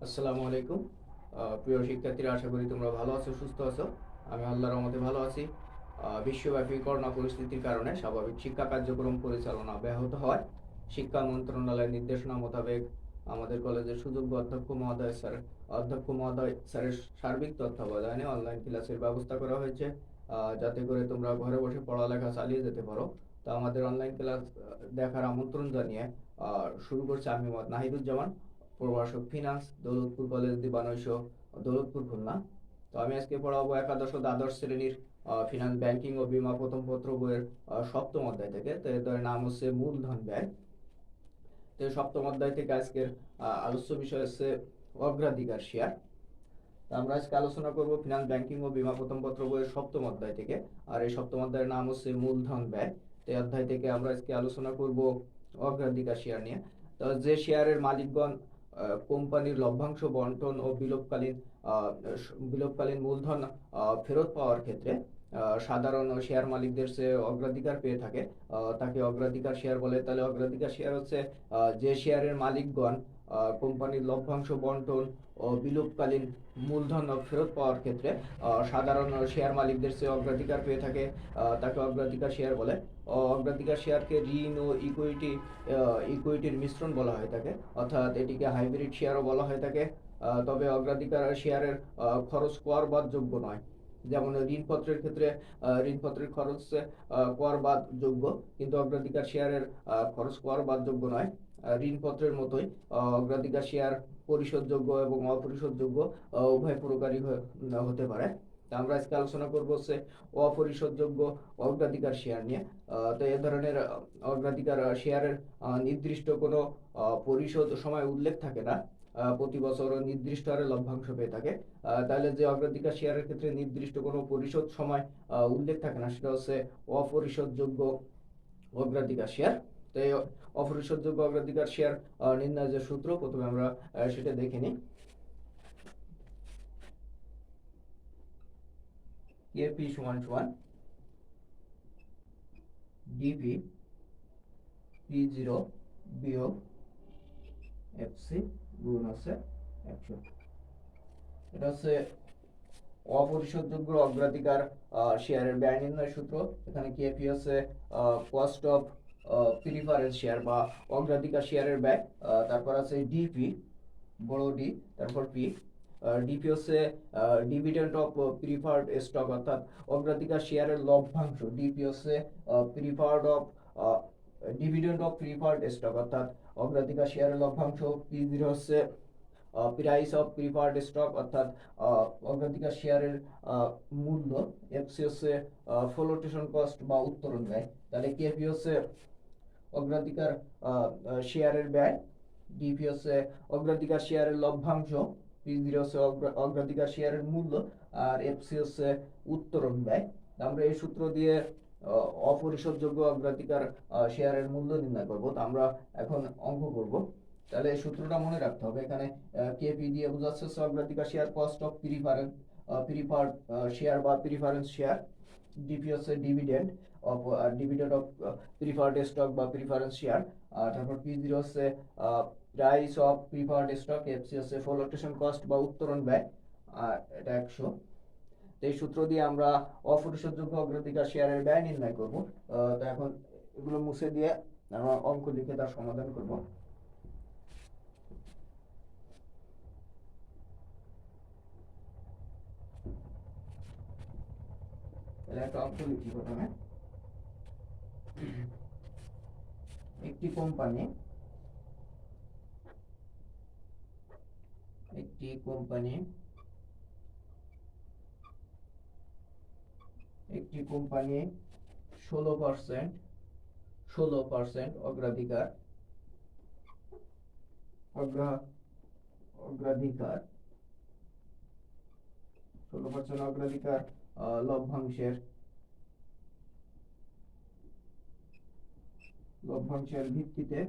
আসসালামু আলাইকুম। প্রিয় শিক্ষার্থীরা, আশা করি তোমরা ভালো আছো, সুস্থ আছো। আমি আল্লাহর রহমতে ভালো আছি। বিশ্বব্যাপী করোনা পরিস্থিতির কারণে স্বাভাবিক শিক্ষা কার্যক্রম পরিচালনা ব্যাহত হয়। শিক্ষা মন্ত্রণালয়ের নির্দেশনা মোতাবেক আমাদের কলেজের সুযোগ্য অধ্যক্ষ মহোদয় স্যারের সার্বিক তত্ত্বাবধানে অনলাইন ক্লাসের ব্যবস্থা করা হয়েছে, যাতে করে তোমরা ঘরে বসে পড়ালেখা চালিয়ে যেতে পারো। তো আমাদের অনলাইন ক্লাস দেখার আমন্ত্রণ জানিয়ে শুরু করছে আমি মোহাম্মদ নাহিদুজ্জামান, প্রভাষক ফিনান্স, দৌলতপুর কলেজ, দিবানৈশ, দৌলতপুর, খুলনা। তো আমি আজকে পড়াবো একাদশ ও দ্বাদশ শ্রেণীর ফিনান্স, ব্যাংকিং ও বীমা প্রথম পত্র বইয়ের সপ্তম অধ্যায় থেকে। তো এর নাম হচ্ছে মূলধন ব্যয়। তো সপ্তম অধ্যায় থেকে আজকের আলোচ্য বিষয় হচ্ছে অগ্রাধিকার শেয়ার। আমরা আজকে আলোচনা করব ফিনান্স, ব্যাংকিং ও বীমা প্রথম পত্র বইয়ের সপ্তম অধ্যায় থেকে। আর এই সপ্তম অধ্যায়ের নাম হচ্ছে মূলধন ব্যয়। এই অধ্যায় থেকে আমরা আজকে আলোচনা করব অগ্রাধিকার শেয়ার নিয়ে। তো যে শেয়ারের মালিকগণ কোম্পানির লভ্যাংশ বন্টন ও বিলোপকালীন মূলধন ফেরত পাওয়ার ক্ষেত্রে সাধারণ শেয়ার মালিকদের চেয়ে অগ্রাধিকার পেয়ে থাকে, তাকে অগ্রাধিকার শেয়ার বলে। তাহলে অগ্রাধিকার শেয়ার হচ্ছে যে শেয়ারের মালিকগণ কোম্পানির লভ্যাংশ বন্টন ও বিলোপকালীন মূলধন ফেরত পাওয়ার ক্ষেত্রে সাধারণ শেয়ার মালিকদের চেয়ে অগ্রাধিকার পেয়ে থাকে, তাকে অগ্রাধিকার শেয়ার বলে। অগ্রাধিকার শেয়ারকে ঋণ ও ইকুইটির মিশ্রণ বলা হয়ে থাকে, অর্থাৎ এটিকে হাইব্রিড শেয়ারও বলা হয়ে থাকে। তবে অগ্রাধিকার শেয়ারের খরচ করবাদযোগ্য নয়। যেমন ঋণপত্রের ক্ষেত্রে ঋণপত্রের খরচ করবাদযোগ্য, কিন্তু অগ্রাধিকার শেয়ারের খরচ করবাদযোগ্য নয়। ঋণপত্রের মতোই অগ্রাধিকার শেয়ার পরিশোধযোগ্য এবং অপরিশোধযোগ্য উভয় প্রকারই হতে পারে। আমরা আজকে আলোচনা করবো হচ্ছে অপরিশোধযোগ্য অগ্রাধিকার শেয়ার নিয়ে। তো এ ধরনের অগ্রাধিকার শেয়ারের নির্দিষ্ট কোনো পরিশোধ সময় উল্লেখ থাকে না, প্রতি বছর নির্দিষ্ট হারে লভ্যাংশ পেয়ে থাকে। তাহলে যে অগ্রাধিকার শেয়ারের ক্ষেত্রে নির্দিষ্ট কোনো পরিশোধ সময় উল্লেখ থাকে না, সেটা হচ্ছে অপরিশোধযোগ্য অগ্রাধিকার শেয়ার। তো এই অপরিশোধযোগ্য অগ্রাধিকার শেয়ার নির্ণয়ের যে সূত্র, প্রথমে আমরা সেটা দেখে নিই। কেপি সমান সমান ডিভি পি জিরো বিয়োগ এফসি গুণ হচ্ছে 100। এটা হচ্ছে অপরিশোধযোগ্য অগ্রাধিকার শেয়ারের ব্যয় নির্ণয় সূত্র। এখানে কেপি হচ্ছে কস্ট অফ প্রিফারেন্স শেয়ার বা অগ্রাধিকার শেয়ারের ব্যয়। তারপর আছে ডিপি, বড় ডি, তারপর পি। ডিপি হচ্ছে ডিভিডেন্ড অফ প্রিফার্ড স্টক, অর্থাৎ অগ্রাধিকার শেয়ারের লভ্যাংশ। ডিপি হচ্ছে preferred of dividend of preferred stock, অর্থাৎ অগ্রাধিকার শেয়ারের লভ্যাংশ। পি জিরো হচ্ছে প্রাইস অফ প্রিফার্ড স্টক, অর্থাৎ অগ্রাধিকার শেয়ারের মূল্য। এফসি হচ্ছে ফ্লোটেশন কস্ট বা উত্তোলন ব্যয়। তাহলে কেপি হচ্ছে অগ্রাধিকার শেয়ারের ব্যয়, ডিপি হচ্ছে অগ্রাধিকার শেয়ারের লভ্যাংশ, পি জিরো হচ্ছে অগ্রাধিকার শেয়ারের মূল্য, আর এফসি হচ্ছে উত্তোলন ব্যয়। আমরা এই সূত্র দিয়ে অপরিশোধযোগ্য অগ্রাধিকার শেয়ারের মূল্য নির্ণয় করব। তো আমরা এখন অঙ্ক করব। তাহলে এই সূত্রটা মনে রাখতে হবে। এখানে কেপি দিয়ে বোঝাচ্ছে অগ্রাধিকার share cost of preferred share বা প্রিফারেন্স শেয়ার। ডিপি হচ্ছে ডিভিডেন্ড অফ প্রিফার্ড স্টক বা প্রিফারেন্স শেয়ার। আর তারপর পি জিরো হচ্ছে price of preferred stock, FC হচ্ছে ফ্লোটেশন কস্ট বা উত্তোলন ব্যয়, আর এটা 100। এই সূত্র দিয়ে আমরা অপরিশোধযোগ্য অগ্রাধিকার শেয়ারের ব্যয় নির্ণয় করব। তো এখন এগুলো মুছে দিয়ে আমরা অঙ্ক লিখে তার সমাধান করব। তাহলে একটা অঙ্ক লিখি প্রথমে। একটি কোম্পানি একটি কোম্পানি 16% অগ্রাধিকার অগ্রাধিকার 16% অগ্রাধিকার লভ্যাংশের ভিত্তিতে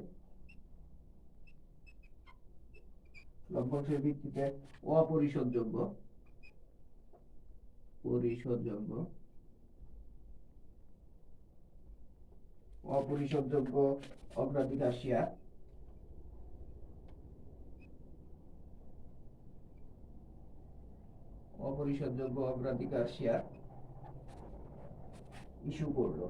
অপরিশোধযোগ্য অপরিশোধযোগ্য অগ্রাধিকার শেয়ার অপরিশোধযোগ্য অগ্রাধিকার শেয়ার ইস্যু করলো।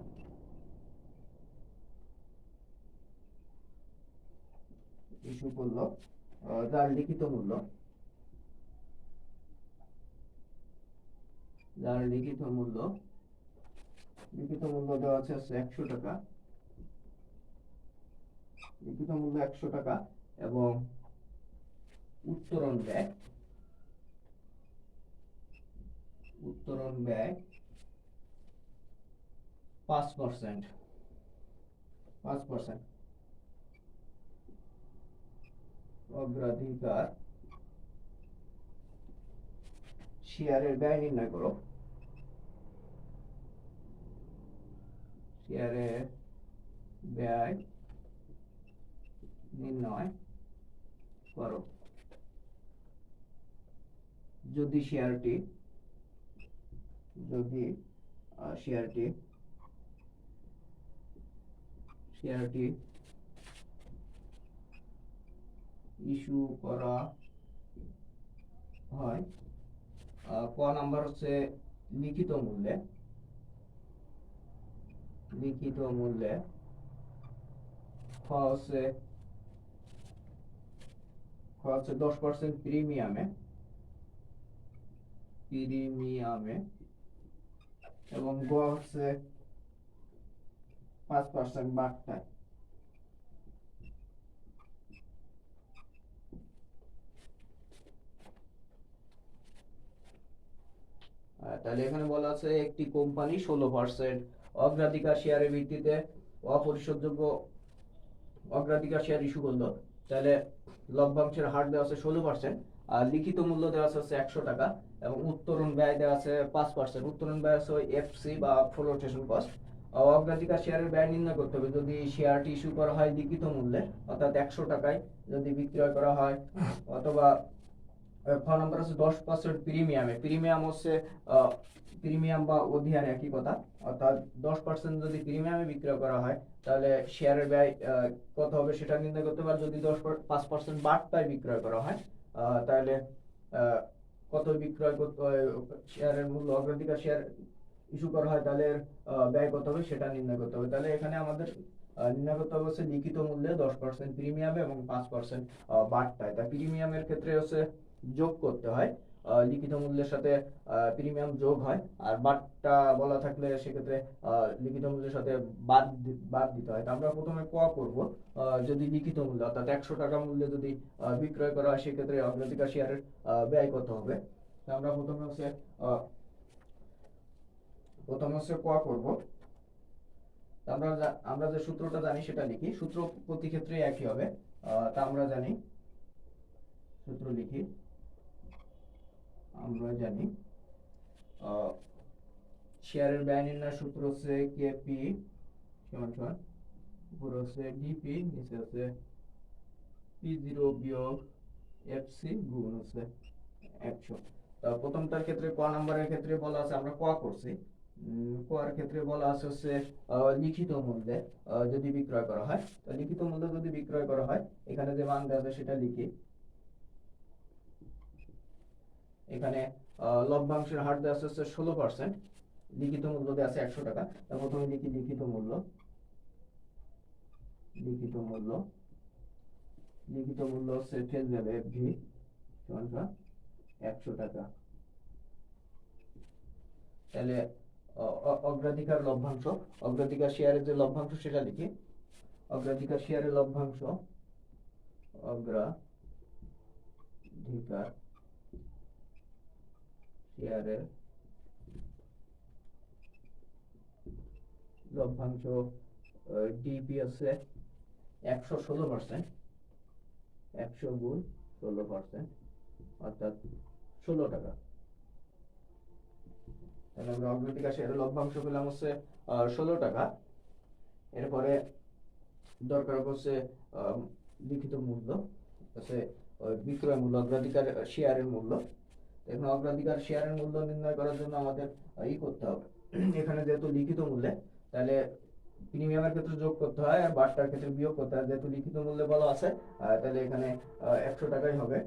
যার লিখিত মূল্য দেওয়া আছে 100 টাকা, লিখিত মূল্য 100 টাকা এবং উত্তোলন ব্যয় 5%। অগ্রাধিকার শেয়ারের ব্যয় নির্ণয় করো। শেয়ারের ব্যয় নির্ণয় করো যদি শেয়ারটি ইস্যু করা হয়। ক নাম্বার হচ্ছে লিখিত মূল্যে খ হচ্ছে 10% প্রিমিয়ামে এবং গ হচ্ছে 5% বার্তায়। তাহলে এখানে বলা আছে একটি কোম্পানি 16% অগ্রাধিকার শেয়ারের ভিত্তিতে অপরিশোধযোগ্য অগ্রাধিকার শেয়ার ইস্যু করলো। তাহলে লভ্যাংশের হার দেওয়া আছে 16% আর লিখিত মূল্য দেওয়া আছে 100 টাকা এবং উত্তোলন ব্যয় দেওয়া আছে 5%। উত্তোলন ব্যয় আছে এফসি বা ফ্লোটেশন কস্ট। অগ্রাধিকার শেয়ারের ব্যয় নির্ণয় করতে হবে যদি শেয়ারটি ইস্যু করা হয় লিখিত মূল্যে অর্থাৎ 100 টাকায়, যদি বিক্রয় করা হয় অথবা খ নম্বর আছে 10% প্রিমিয়ামে। প্রিমিয়াম হচ্ছে প্রিমিয়াম বা অধিহার একই কথা, অর্থাৎ 10% যদি প্রিমিয়ামে বিক্রয় করা হয় তাহলে শেয়ারের ব্যয় কত হবে সেটা নির্ণয় করতে পারে। যদি 5% বার্তায় বিক্রয় করা হয় তাহলে কত বিক্রয় করতে হয়, শেয়ারের মূল্য অগ্রাধিকার শেয়ার ইস্যু করা হয় তাহলে ব্যয় কত হবে সেটা নির্ণয় করতে হবে। তাহলে এখানে আমাদের নির্ণয় করতে হবে হচ্ছে লিখিত মূল্যে 10% প্রিমিয়ামে এবং 5% বার্তায়। তা প্রিমিয়ামের ক্ষেত্রে হচ্ছে যোগ করতে হয়, লিখিত মূল্যের সাথে প্রিমিয়াম যোগ হয়, আর বার্তা বলা থাকলে সেক্ষেত্রে লিখিত মূল্যের সাথে বাদ দিতে হয়। আমরা প্রথমে ক করব, যদি লিখিত মূল্য অর্থাৎ 100 টাকা মূল্যে যদি বিক্রয় করা হয় সেক্ষেত্রে অগ্রাধিকার শেয়ারের ব্যয় কত হবে। আমরা প্রথমে হচ্ছে ক করব। আমরা যে সূত্রটা জানি সেটা লিখি। সূত্র প্রতি ক্ষেত্রে একই হবে, তা আমরা জানি। সূত্র লিখি। আমরা জানি শেয়ারের ব্যয় নির্ণয় সূত্র হচ্ছে কেপি সমান উপরে হচ্ছে ডিপি, নিচে হচ্ছে P0 বিয়োগ এফসি গুণ হচ্ছে 100। প্রথমটার ক্ষেত্রে ক নাম্বারের ক্ষেত্রে বলা আছে, আমরা ক করছি। ক এর ক্ষেত্রে বলা আছে হচ্ছে লিখিত মূল্যে যদি বিক্রয় করা হয়, তো লিখিত মূল্য যদি বিক্রয় করা হয় এখানে যে মান দেওয়া আছে সেটা লিখি। এখানে লভ্যাংশের হার দেওয়া আছে 16%, লিখিত মূল্য দেওয়া আছে 100 টাকা। প্রথমে লিখি লিখিত মূল্য হচ্ছে ফেস ভ্যালু এফভি সমান 100 টাকা। তাহলে অগ্রাধিকার লভ্যাংশ, অগ্রাধিকার শেয়ারের যে লভ্যাংশ সেটা লিখি। অগ্রাধিকার শেয়ারের লভ্যাংশ, অগ্রাধিকার শেয়ারের লভ্যাংশ ডিপি আছে 116%, 100 গুণ 16% অর্থাৎ 16 টাকা। তাহলে আমরা অগ্রাধিকার শেয়ারের লভ্যাংশ পেলাম হচ্ছে 16 টাকা। এরপরে দরকার হচ্ছে লিখিত মূল্য হচ্ছে বিক্রয় মূল্য, অগ্রাধিকার শেয়ারের মূল্য। এখন অগ্রাধিকার শেয়ারের মূল্য নির্ণয় করার জন্য আমাদের করতে হবে, এখানে যেহেতু লিখিত মূল্যে তাহলে প্রিমিয়ামের ক্ষেত্রে যোগ করতে হয় আর বার্তার ক্ষেত্রে বিয়োগ করতে হয়। যেহেতু লিখিত মূল্যে বলা আছে তাহলে এখানে 100 টাকাই হবে।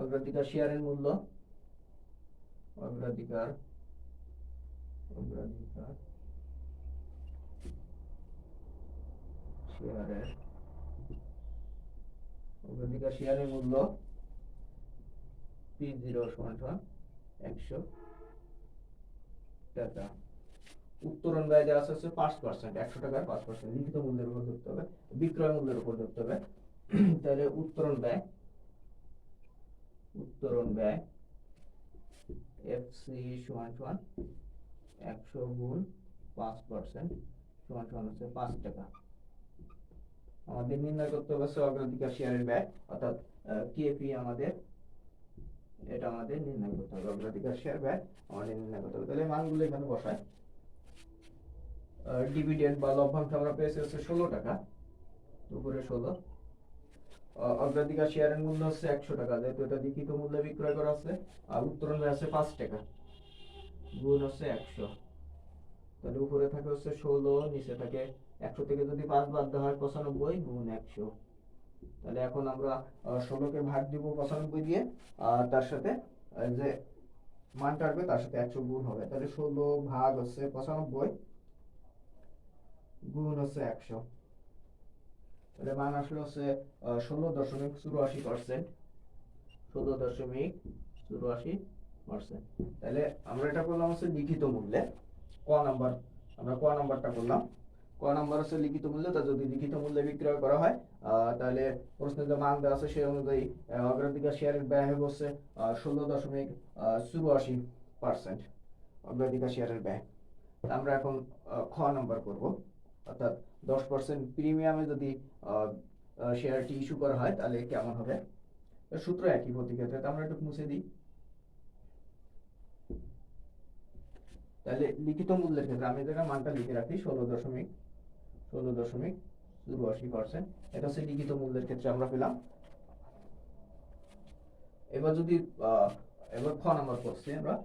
অগ্রাধিকার শেয়ারের মূল্য অগ্রাধিকার অগ্রাধিকার শেয়ারের মূল্য P0 সমান 100 টাকা। উত্তোলন ব্যয় দেওয়া আছে 5%, 100 টাকার 5%, লিখিত মূল্যের উপর ধরতে হবে, বিক্রয় মূল্যের উপর ধরতে হবে। তাহলে উত্তোলন ব্যয় FC সমান 100 গুণ 5% সমান হচ্ছে 5 টাকা। আমাদের নির্ণয় করতে হবে অগ্রাধিকার শেয়ারের ব্যয়, অর্থাৎ কেপি আমাদের নির্ণয় করতে হবে। অগ্রাধিকার শেয়ার ব্যয় আমাদের নির্ণয় করতে হবে। তাহলে মানগুলো এখানে বসায়। ডিভিডেন্ড বা লভ্যাংশ আমরা পেয়েছি হচ্ছে 16 টাকা, উপরে 16। অগ্রাধিকার শেয়ারের মূল্য হচ্ছে 100 টাকা, যেহেতু এটা লিখিত মূল্যে বিক্রয় করা আছে। আর উত্তোলন ব্যয় আছে 5 টাকা, গুণ হচ্ছে 100। তাহলে উপরে থাকে হচ্ছে 16, নিচে থাকে 100 থেকে যদি 5 বাদ দেওয়া হয় 95 গুণ 100। তাহলে এখন আমরা 16 কে ভাগ দিব 95 দিয়ে, আর তার সাথে যে মানটা আসবে তার সাথে 100 গুণ হবে। তাহলে 16 ভাগ হচ্ছে 95 গুণ হচ্ছে 100। তাহলে মান আসলে হচ্ছে 16.84%। 16.84%। তাহলে আমরা এটা করলাম হচ্ছে লিখিত মূল্যে। আমরা ক নাম্বারটা করলাম। ক নাম্বার হচ্ছে লিখিত মূল্য। তা যদি লিখিত মূল্যে বিক্রয় করা হয়, তাহলে প্রশ্নে যে মান দেওয়া আছে সেই অনুযায়ী অগ্রাধিকার শেয়ারের ব্যয় হবে হচ্ছে 16.84% অগ্রাধিকার শেয়ারের ব্যয়। আমরা এখন খ নাম্বার করব, অর্থাৎ 10% প্রিমিয়ামে যদি শেয়ারটি ইস্যু করা হয় তাহলে কেমন হবে। সূত্র একই প্রতি ক্ষেত্রে, আমরা একটু মুছে দিই। তাহলে লিখিত মূল্যের ক্ষেত্রে আমি এখানে মানটা লিখে রাখি 16.84%। এটা হচ্ছে লিখিত মূল্যের ক্ষেত্রে আমরা পেলাম। এবার যদি এবার খ নাম্বার করছি আমরা,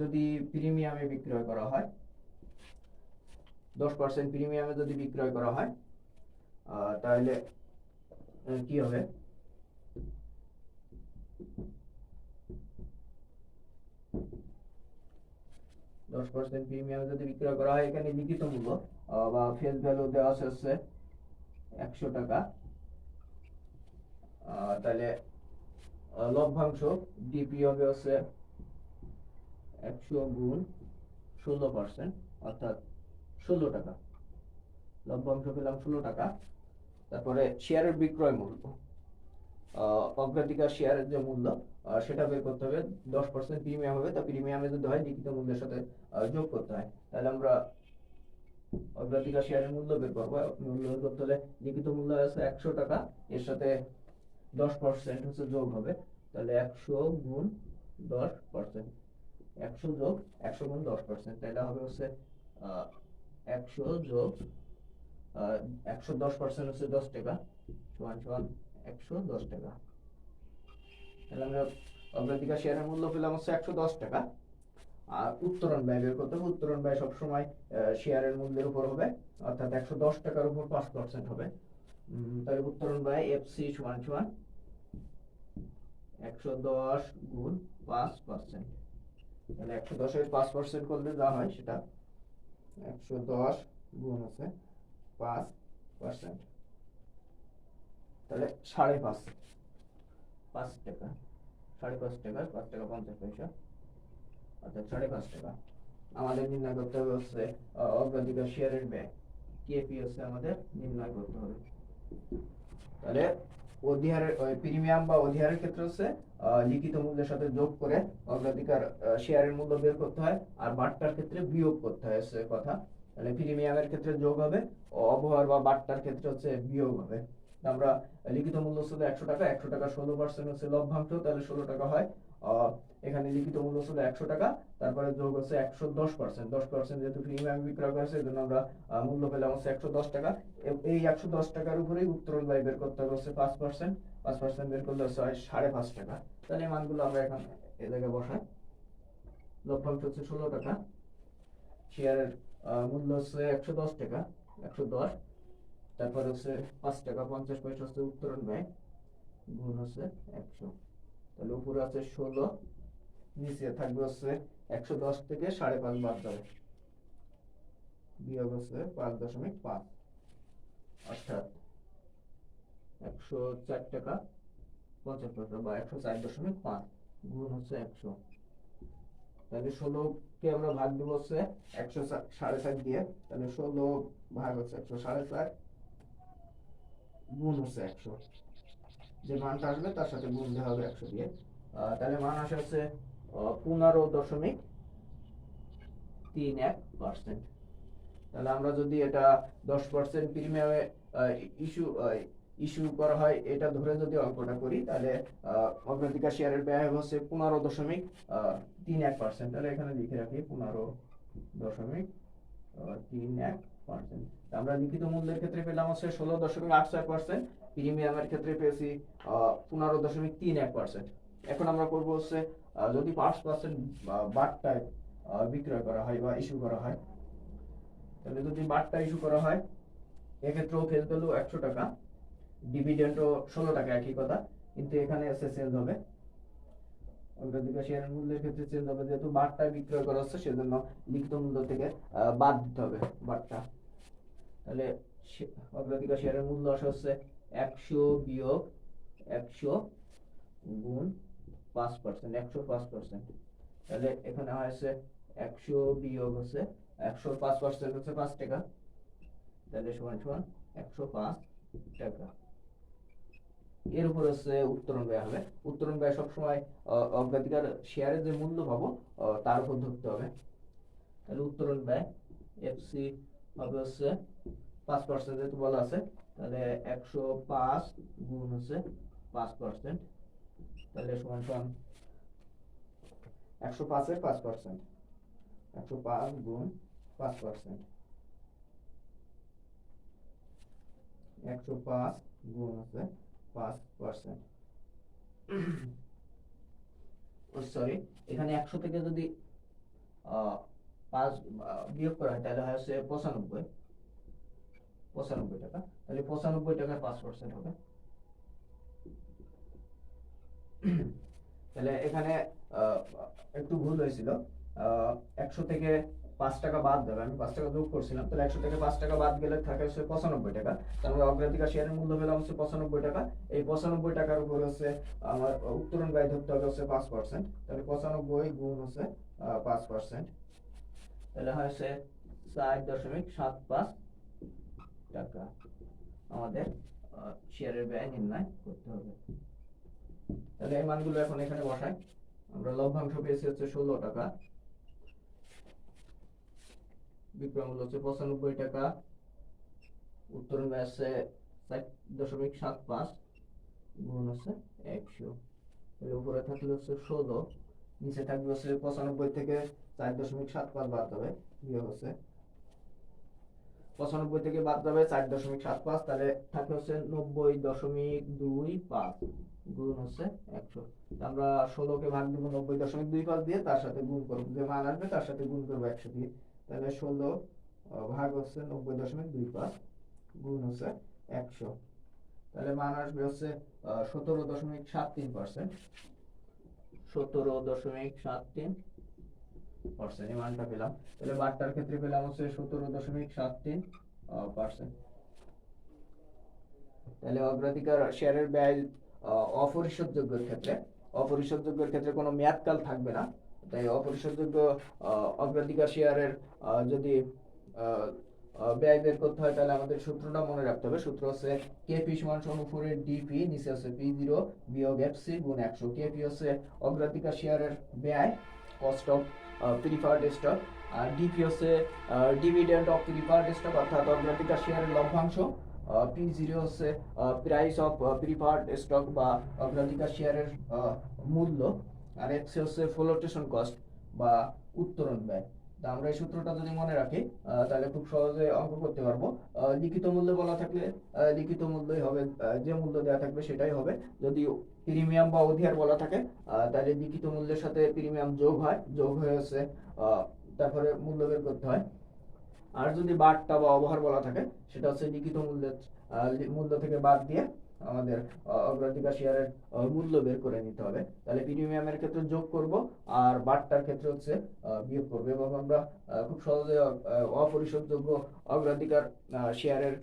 যদি প্রিমিয়ামে বিক্রয় করা হয়, 10% প্রিমিয়ামে যদি বিক্রয় করা হয়, তাহলে কি হবে। প্রিমিয়ামে যদি বিক্রয় করা হয়, এখানে লিখিত মূল্য বা ফেস ভ্যালু দেওয়া হচ্ছে 100 টাকা। তাহলে লভ্যাংশ ডিপি হবে হচ্ছে 100 গুণ 16%, অর্থাৎ 16 টাকা। লভ্যাংশ পেলাম 16 টাকা। তারপরে শেয়ারের বিক্রয় মূল্য, অগ্রাধিকার শেয়ারের যে মূল্য সেটা বের করতে হবে। 10% প্রিমিয়াম হবে, তা প্রিমিয়ামে যদি হয় লিখিত মূল্যের সাথে যোগ করতে হয়। তাহলে আমরা অগ্রাধিকার শেয়ারের মূল্য বের করবো। মূল্য বের করতে হলে লিখিত মূল্য আছে 100 টাকা, এর সাথে 10% হচ্ছে যোগ হবে। তাহলে 100 গুণ 10%, 100 যোগ 100 গুণ 10%, তাহলে হবে হচ্ছে 100 যোগ 110% হচ্ছে 10 টাকা, সমান 110 টাকা। তাহলে আমরা অগ্রাধিকার শেয়ারের মূল্য পেলাম হচ্ছে 110 টাকা। আর উত্তোলন ব্যয় বের করতে হবে। উত্তোলন ব্যয় সবসময় শেয়ারের মূল্যের উপর হবে, অর্থাৎ 110 টাকার উপর 5% হবে। তাহলে উত্তোলন ব্যয় এফসি সমান 110 গুণ 5%। তাহলে 110 এর 5% করলে যা হয় সেটা 110 গুণ হচ্ছে 5%, তাহলে 5.5 টাকা। 5.5 টাকা, 5 টাকা 50 পয়সা, অর্থাৎ 5.5 টাকা। আমাদের নির্ণয় করতে হবে হচ্ছে অগ্রাধিকার শেয়ারের ব্যয়, কেপি হচ্ছে আমাদের নির্ণয় করতে হবে। তাহলে অধিহারের প্রিমিয়াম বা অধিহারের ক্ষেত্রে হচ্ছে লিখিত মূল্যের সাথে যোগ করে অগ্রাধিকার শেয়ারের মূল্য বের করতে হয়, আর বাট্টার ক্ষেত্রে বিয়োগ করতে হয় হচ্ছে কথা। তাহলে প্রিমিয়ামের ক্ষেত্রে যোগ হবে, অবহার বা বাট্টার ক্ষেত্রে হচ্ছে বিয়োগ হবে। আমরা লিখিত মূল্য ছিল 100 টাকা, 100 টাকা 16% হচ্ছে লভ্যাংশ, তাহলে 16 টাকা হয়। এখানে লিখিত মূল্য ছিল 100 টাকা, তারপরে যোগ হচ্ছে 110%, 10% যেহেতু প্রিমিয়াম বিক্রয় করেছে এই জন্য আমরা মূল্য পেলাম হচ্ছে 110 টাকা। এই 110 টাকার উপরেই উত্তোলন ব্যয় বের করতে হবে হচ্ছে 5%, 5% বের করলে হচ্ছে 5.5 টাকা। তাহলে এই মানগুলো আমরা এখন এই জায়গায় বসাই। লভ্যাংশ হচ্ছে 16 টাকা, শেয়ারের মূল্য হচ্ছে 110 টাকা, 110, তারপর হচ্ছে 5 টাকা 50 পয়সা হচ্ছে উত্তোলন ব্যয়, গুণ হচ্ছে 100। তাহলে উপরে আছে 16, নিচে থাকবে হচ্ছে 110 থেকে 5.5 বাদ যাবে, বিয়োগ হচ্ছে 5.5, অর্থাৎ 104 টাকা 75 পয়সা বা 104.5 গুণ হচ্ছে 100। তাহলে 16 কে আমরা ভাগ দিব হচ্ছে 107.5 দিয়ে, তাহলে 16 ভাগ হচ্ছে 107.5 গুণ হচ্ছে 100, যে মানটা আসবে তার সাথে গুণ দেওয়া হবে 100 দিয়ে। তাহলে মান আসে হচ্ছে 15.31%। তাহলে আমরা যদি এটা 10% প্রিমিয়ামে ইস্যু করা হয় এটা ধরে যদি অঙ্কটা করি, তাহলে অগ্রাধিকার শেয়ারের ব্যয় হচ্ছে 15.31%। তাহলে এখানে লিখে রাখি 15.31%। আমরা লিখিত মূল্যের ক্ষেত্রে পেলাম হচ্ছে 16.86%, প্রিমিয়ামের ক্ষেত্রে পেয়েছি 15.31%। এখন আমরা করব হচ্ছে যদি 5% বাট্টায় বিক্রয় করা হয় বা ইস্যু করা হয়, তাহলে যদি বাট্টা ইস্যু করা হয় এক্ষেত্রেও ফেস ভ্যালু 100 টাকা, ডিভিডেন্ডও 16 টাকা, একই কথা, কিন্তু এখানে এসে চেঞ্জ হবে, অগ্রাধিকার শেয়ারের মূল্যের ক্ষেত্রে চেঞ্জ হবে, যেহেতু বাট্টা বিক্রয় করা হচ্ছে সেজন্য লিখিত মূল্য থেকে বাদ দিতে হবে বাট্টা। তাহলে অগ্রাধিকার শেয়ারের মূল্য আসে হচ্ছে 100 বিয়োগ 100 গুণ 5%, 105%। তাহলে এখানে হয়েছে 100 বিয়োগ হচ্ছে 105% হচ্ছে 5 টাকা, তাহলে সমান সমান 105 টাকা। এর উপর হচ্ছে উত্তরণ ব্যয় হবে। উত্তরণ ব্যয় সবসময় অগ্রাধিকার শেয়ারের যে মূল্য পাবো তার উপর ধরতে হবে। তাহলে উত্তরণ ব্যয় এফসি হবে হচ্ছে 5% যেহেতু বলা আছে, তাহলে 105 গুণ হচ্ছে 5%, তাহলে সমান সমান 105 এর 5%, 105 গুণ 5%, 105 গুণ হচ্ছে 5%। সরি, এখানে 100 থেকে যদি 5 বিয়োগ করা হয় তাহলে হয় হচ্ছে 95 টাকা। তাহলে 95 টাকার 5% হবে। তাহলে এখানে একটু ভুল হয়েছিল, 100 থেকে 5 টাকা বাদ দেবে, আমি 5 টাকা যোগ করছিলাম, তাহলে 100 থেকে 5 টাকা বাদ গেলে থাকে হচ্ছে 95 টাকা। তাহলে অগ্রাধিকার শেয়ারের মূল্য পেলাম হচ্ছে 95 টাকা। এই 95 টাকার উপর হচ্ছে আমার উত্তোলন ব্যয় ধরতে হবে হচ্ছে 5%, তাহলে 95 গুণ হচ্ছে 5%, তাহলে হচ্ছে 4.75 টাকা আমাদের শেয়ারের ব্যয় নির্ণয় করতে হবে। তাহলে এই মানগুলো এখন এখানে বসাই। আমরা লভ্যাংশ পেয়েছি হচ্ছে 16 টাকা, বিক্রয় মূল্য হচ্ছে 95 টাকা, উত্তোলন ব্যয় আছে 4.75 গুণ হচ্ছে 100, এর উপরে থাকলে হচ্ছে 16, নিচে থাকবে হচ্ছে 95 থেকে 4.75 বাদ যাবে, বিয়োগ হচ্ছে 95 থেকে বাদ যাবে 4.75, তাহলে থাকে হচ্ছে 90.25 গুণ হচ্ছে 100। আমরা 16 কে ভাগ দিব 90.25 দিয়ে, তার সাথে গুণ করব, যে মান আসবে তার সাথে গুণ করব 100 দিয়ে, তাহলে 16 ভাগ হচ্ছে 90.25 গুণ হচ্ছে 100, তাহলে মান আসবে হচ্ছে 17.73%, 17.73% এই মানটা পেলাম। তাহলে বাট্টার ক্ষেত্রে পেলাম হচ্ছে 17.73%। তাহলে অগ্রাধিকার শেয়ারের ব্যয় অপরিশোধযোগ্যের ক্ষেত্রে কোনো মেয়াদকাল থাকবে না, তাই অপরিশোধযোগ্য অগ্রাধিকার শেয়ারের যদি ব্যয় বের করতে হয় তাহলে আমাদের সূত্রটা মনে রাখতে হবে। সূত্র হচ্ছে কেপি সমান 4 ডিপি, নিচে হচ্ছে পি0 বিয়োগ এফসি গুণ 100। কেপি হচ্ছে অগ্রাধিকার শেয়ারের ব্যয়, কস্ট অফ প্রিফার্ড স্টক, আর ডিপি হচ্ছে ডিভিডেন্ড অফ প্রিফার্ড স্টক অর্থাৎ অগ্রাধিকার শেয়ারের লভ্যাংশ, পি0 হচ্ছে প্রাইস অফ প্রিফার্ড স্টক বা অগ্রাধিকার শেয়ারের মূল্য, আর এক্স হচ্ছে ফ্লোটেশন কস্ট বা উত্তোলন ব্যয়। আমরা এই সূত্রটা যদি মনে রাখি তাহলে খুব সহজে অঙ্ক করতে পারবো। লিখিত মূল্য বলা থাকলে লিখিত মূল্যই হবে, যে মূল্য দেওয়া থাকবে সেটাই হবে। যদি প্রিমিয়াম বা অধিয়ার বলা থাকে তাহলে লিখিত মূল্যের সাথে প্রিমিয়াম যোগ হয়ে হচ্ছে তারপরে মূল্য বের করতে হয়। আর যদি বাট্টা বা অবহার বলা থাকে সেটা হচ্ছে লিখিত মূল্য থেকে বাদ দিয়ে আমাদের অগ্রাধিকার শেয়ারের মূল্য বের করে নিতে হবে। তাহলে প্রিমিয়ামের ক্ষেত্রে যোগ করব আর বাট্টার ক্ষেত্রে হচ্ছে বিয়োগ করব, এবং আমরা খুব সহজে অপরিশোধযোগ্য অগ্রাধিকার শেয়ারের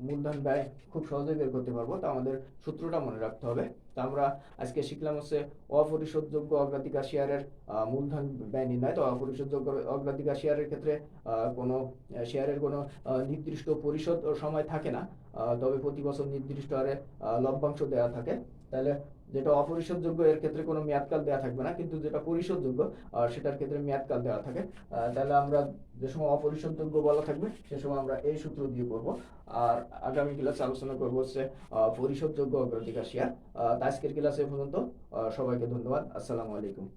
মূলধন ব্যয় খুব সহজেই বের করতে পারবো। তো আমাদের সূত্রটা মনে রাখতে হবে। তো আমরা আজকে শিখলাম হচ্ছে অপরিশোধযোগ্য অগ্রাধিকার শেয়ারের মূলধন ব্যয় নির্ণয়। তো অপরিশোধযোগ্য অগ্রাধিকার শেয়ারের ক্ষেত্রে কোনো শেয়ারের কোনো নির্দিষ্ট পরিশোধ সময় থাকে না, তবে প্রতি বছর নির্দিষ্ট হারে লভ্যাংশ দেওয়া থাকে। তাহলে যেটা অপরিশোধযোগ্য এর ক্ষেত্রে কোনো মেয়াদকাল দেওয়া থাকবে না, কিন্তু যেটা পরিশোধযোগ্য সেটার ক্ষেত্রে মেয়াদকাল দেওয়া থাকে। তাহলে আমরা যে সময় অপরিশোধযোগ্য বলা থাকবে সে সময় আমরা এই সূত্র দিয়ে করব। আর আগামী ক্লাসে আলোচনা করবো হচ্ছে পরিশোধযোগ্য অগ্রাধিকার শেয়ার। আজকের ক্লাসে পর্যন্ত। সবাইকে ধন্যবাদ। আসসালামু আলাইকুম।